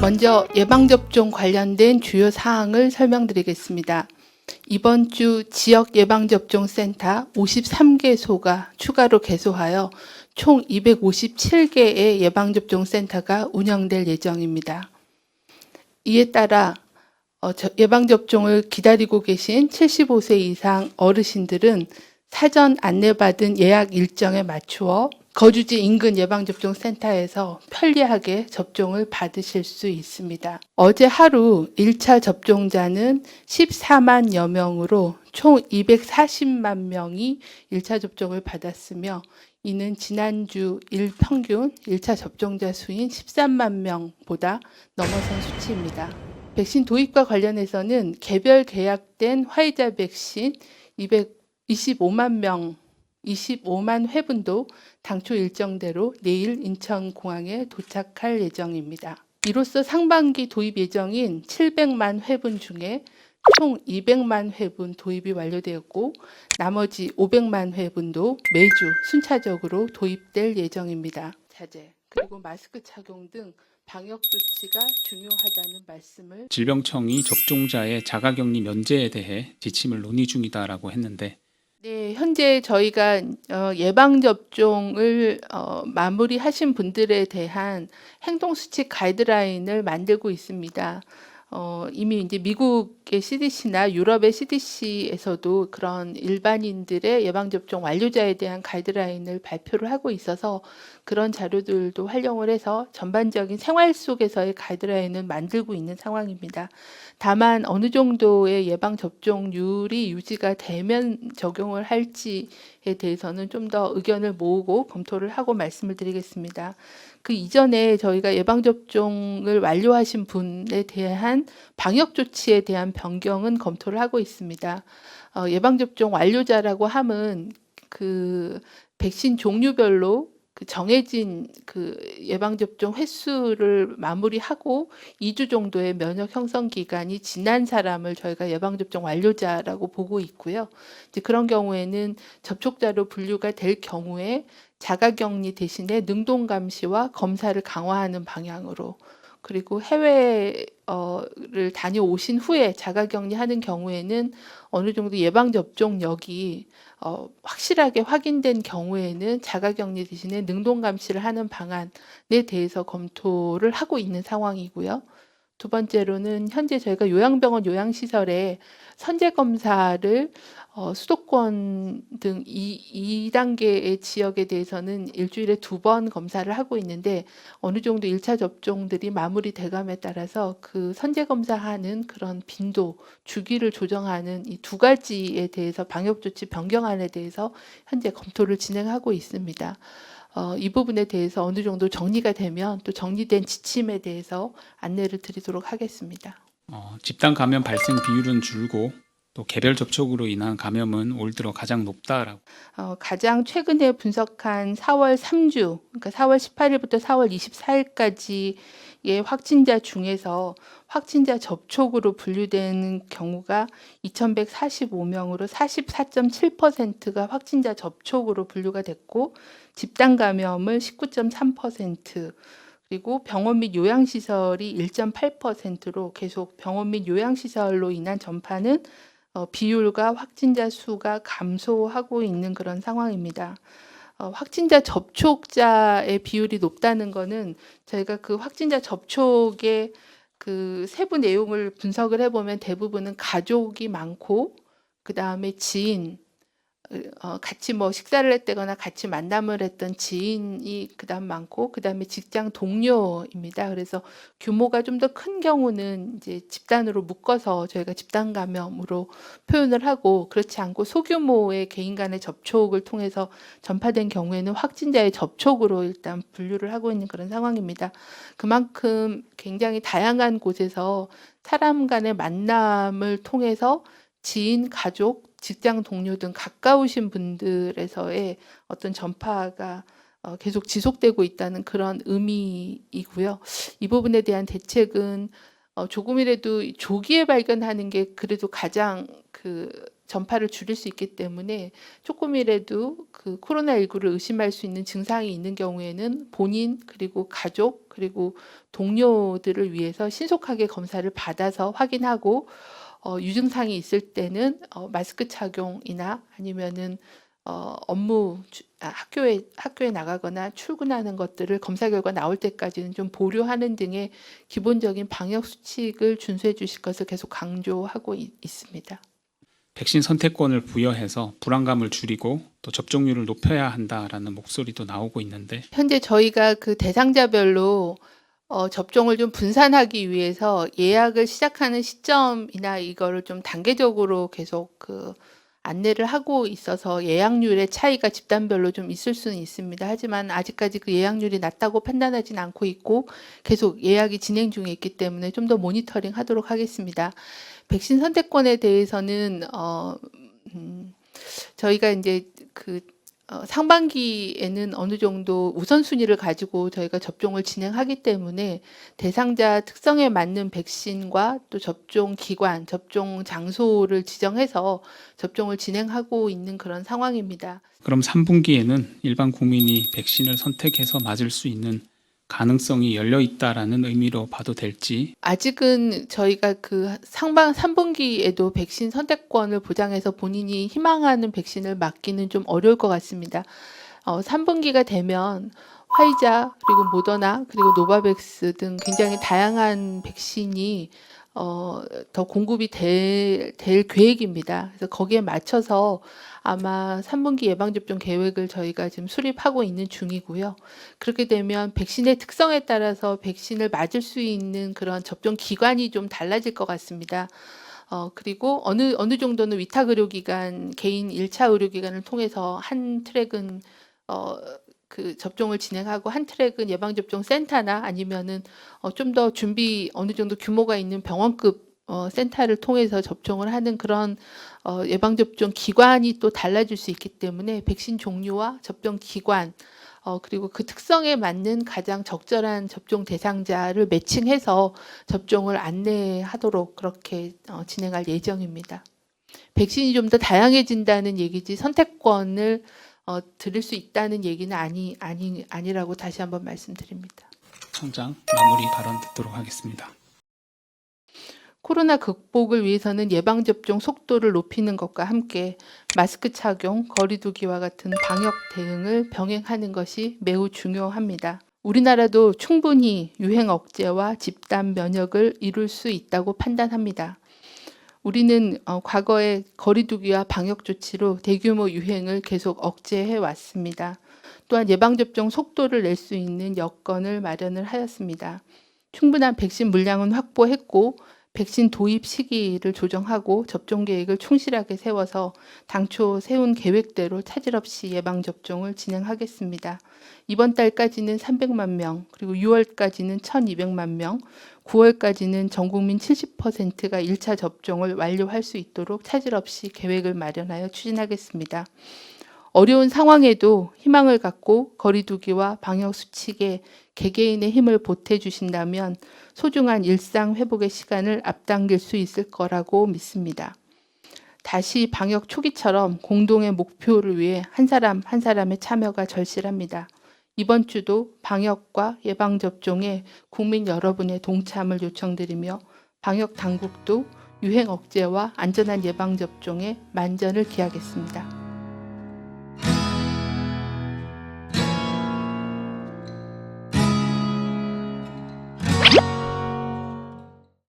먼저 예방접종 관련된 주요 사항을 설명드리겠습니다. 이번 주 지역 예방접종센터 53개소가 추가로 개소하여 총 257개의 예방접종센터가 운영될 예정입니다. 이에 따라 예방접종을 기다리고 계신 75세 이상 어르신들은 사전 안내받은 예약 일정에 맞추어 거주지 인근 예방접종센터에서 편리하게 접종을 받으실 수 있습니다. 어제 하루 1차 접종자는 14만여 명으로 총 240만 명이 1차 접종을 받았으며 이는 지난주 평균 1차 접종자 수인 13만 명보다 넘어선 수치입니다. 백신 도입과 관련해서는 개별 계약된 화이자 백신 25만 회분도 당초 일정대로 내일 인천공항에 도착할 예정입니다. 이로써 상반기 도입 예정인 700만 회분 중에 총 200만 회분 도입이 완료되었고 나머지 500만 회분도 매주 순차적으로 도입될 예정입니다. 자제 그리고 마스크 착용 등 방역 조치가 중요하다는 말씀을 질병청이 접종자의 자가격리 면제에 대해 지침을 논의 중이다라고 했는데 네, 현재 저희가 예방접종을 마무리하신 분들에 대한 행동수칙 가이드라인을 만들고 있습니다. 이미 이제 미국의 CDC나 유럽의 CDC에서도 그런 일반인들의 예방접종 완료자에 대한 가이드라인을 발표를 하고 있어서 그런 자료들도 활용을 해서 전반적인 생활 속에서의 가이드라인을 만들고 있는 상황입니다. 다만 어느 정도의 예방접종률이 유지가 되면 적용을 할지에 대해서는 좀 더 의견을 모으고 검토를 하고 말씀을 드리겠습니다. 그 이전에 저희가 예방접종을 완료하신 분에 대한 방역조치에 대한 변경은 검토를 하고 있습니다. 예방접종 완료자라고 함은 그 백신 종류별로 그 정해진 그 예방접종 횟수를 마무리하고 2주 정도의 면역 형성 기간이 지난 사람을 저희가 예방접종 완료자라고 보고 있고요. 이제 그런 경우에는 접촉자로 분류가 될 경우에 자가격리 대신에 능동감시와 검사를 강화하는 방향으로 그리고 해외를 다녀오신 후에 자가격리하는 경우에는 어느 정도 예방접종력이 확실하게 확인된 경우에는 자가격리 대신에 능동감시를 하는 방안에 대해서 검토를 하고 있는 상황이고요. 두 번째로는 현재 저희가 요양병원 요양시설에 선제검사를 수도권 등 2단계의 지역에 대해서는 일주일에 2번 검사를 하고 있는데 어느 정도 1차 접종들이 마무리돼감에 따라서 그 선제검사하는 그런 빈도, 주기를 조정하는 이 두 가지에 대해서 방역조치 변경안에 대해서 현재 검토를 진행하고 있습니다. 이 부분에 대해서 어느 정도 정리가 되면 또 정리된 지침에 대해서 안내를 드리도록 하겠습니다. 집단 감염 발생 비율은 줄고 또 개별 접촉으로 인한 감염은 올 들어 가장 높다라고. 가장 최근에 분석한 4월 3주, 그러니까 4월 18일부터 4월 24일까지의 확진자 중에서 확진자 접촉으로 분류된 경우가 2,145명으로 44.7%가 확진자 접촉으로 분류가 됐고 집단 감염을 19.3%, 그리고 병원 및 요양시설이 1.8%로 계속 병원 및 요양시설로 인한 전파는 비율과 확진자 수가 감소하고 있는 그런 상황입니다. 확진자 접촉자의 비율이 높다는 것은 저희가 그 확진자 접촉의 그 세부 내용을 분석을 해보면 대부분은 가족이 많고 그 다음에 지인, 같이 뭐 식사를 했다거나 같이 만남을 했던 지인이 그다음 많고 그다음에 직장 동료입니다. 그래서 규모가 좀 더 큰 경우는 이제 집단으로 묶어서 저희가 집단 감염으로 표현을 하고 그렇지 않고 소규모의 개인 간의 접촉을 통해서 전파된 경우에는 확진자의 접촉으로 일단 분류를 하고 있는 그런 상황입니다. 그만큼 굉장히 다양한 곳에서 사람 간의 만남을 통해서 지인, 가족, 직장 동료 등 가까우신 분들에서의 어떤 전파가 계속 지속되고 있다는 그런 의미이고요. 이 부분에 대한 대책은 조금이라도 조기에 발견하는 게 그래도 가장 그 전파를 줄일 수 있기 때문에 조금이라도 그 코로나19를 의심할 수 있는 증상이 있는 경우에는 본인 그리고 가족 그리고 동료들을 위해서 신속하게 검사를 받아서 확인하고 유증상이 있을 때는 마스크 착용이나 아니면은 학교에 나가거나 출근하는 것들을 검사 결과 나올 때까지는 좀 보류하는 등의 기본적인 방역 수칙을 준수해 주실 것을 계속 강조하고 있습니다. 백신 선택권을 부여해서 불안감을 줄이고 또 접종률을 높여야 한다라는 목소리도 나오고 있는데 현재 저희가 그 대상자별로 접종을 좀 분산하기 위해서 예약을 시작하는 시점이나 이거를 좀 단계적으로 계속 그 안내를 하고 있어서 예약률의 차이가 집단별로 좀 있을 수는 있습니다. 하지만 아직까지 그 예약률이 낮다고 판단하진 않고 있고 계속 예약이 진행 중에 있기 때문에 좀 더 모니터링 하도록 하겠습니다. 백신 선택권에 대해서는 저희가 이제 그 상반기에는 어느 정도 우선순위를 가지고 저희가 접종을 진행하기 때문에 대상자 특성에 맞는 백신과 또 접종 기관, 접종 장소를 지정해서 접종을 진행하고 있는 그런 상황입니다. 그럼 3분기에는 일반 국민이 백신을 선택해서 맞을 수 있는 가능성이 열려 있다라는 의미로 봐도 될지 아직은 저희가 그 3분기에도 백신 선택권을 보장해서 본인이 희망하는 백신을 맞기는 좀 어려울 것 같습니다. 3분기가 되면 화이자 그리고 모더나 그리고 노바백스 등 굉장히 다양한 백신이 더 공급이 될 계획입니다. 그래서 거기에 맞춰서 아마 3분기 예방접종 계획을 저희가 지금 수립하고 있는 중이고요. 그렇게 되면 백신의 특성에 따라서 백신을 맞을 수 있는 그런 접종 기관이 좀 달라질 것 같습니다. 그리고 어느 정도는 위탁 의료기관, 개인 1차 의료기관을 통해서 한 트랙은 그 접종을 진행하고 한 트랙은 예방접종 센터나 아니면은 좀 더 준비 어느 정도 규모가 있는 병원급 센터를 통해서 접종을 하는 그런 예방접종 기관이 또 달라질 수 있기 때문에 백신 종류와 접종 기관 그리고 그 특성에 맞는 가장 적절한 접종 대상자를 매칭해서 접종을 안내하도록 그렇게 진행할 예정입니다. 백신이 좀 더 다양해진다는 얘기지 선택권을 드릴 수 있다는 얘기는 아니라고 다시 한번 말씀드립니다. 청장 마무리 발언 듣도록 하겠습니다. 코로나 극복을 위해서는 예방접종 속도를 높이는 것과 함께 마스크 착용, 거리 두기와 같은 방역 대응을 병행하는 것이 매우 중요합니다. 우리나라도 충분히 유행 억제와 집단 면역을 이룰 수 있다고 판단합니다. 우리는 과거에 거리 두기와 방역 조치로 대규모 유행을 계속 억제해 왔습니다. 또한 예방접종 속도를 낼 수 있는 여건을 마련을 하였습니다. 충분한 백신 물량은 확보했고 백신 도입 시기를 조정하고 접종 계획을 충실하게 세워서 당초 세운 계획대로 차질 없이 예방접종을 진행하겠습니다. 이번 달까지는 300만 명, 그리고 6월까지는 1,200만 명, 9월까지는 전 국민 70%가 1차 접종을 완료할 수 있도록 차질 없이 계획을 마련하여 추진하겠습니다. 어려운 상황에도 희망을 갖고 거리 두기와 방역 수칙에 개개인의 힘을 보태주신다면 소중한 일상 회복의 시간을 앞당길 수 있을 거라고 믿습니다. 다시 방역 초기처럼 공동의 목표를 위해 한 사람 한 사람의 참여가 절실합니다. 이번 주도 방역과 예방접종에 국민 여러분의 동참을 요청드리며 방역 당국도 유행 억제와 안전한 예방접종에 만전을 기하겠습니다.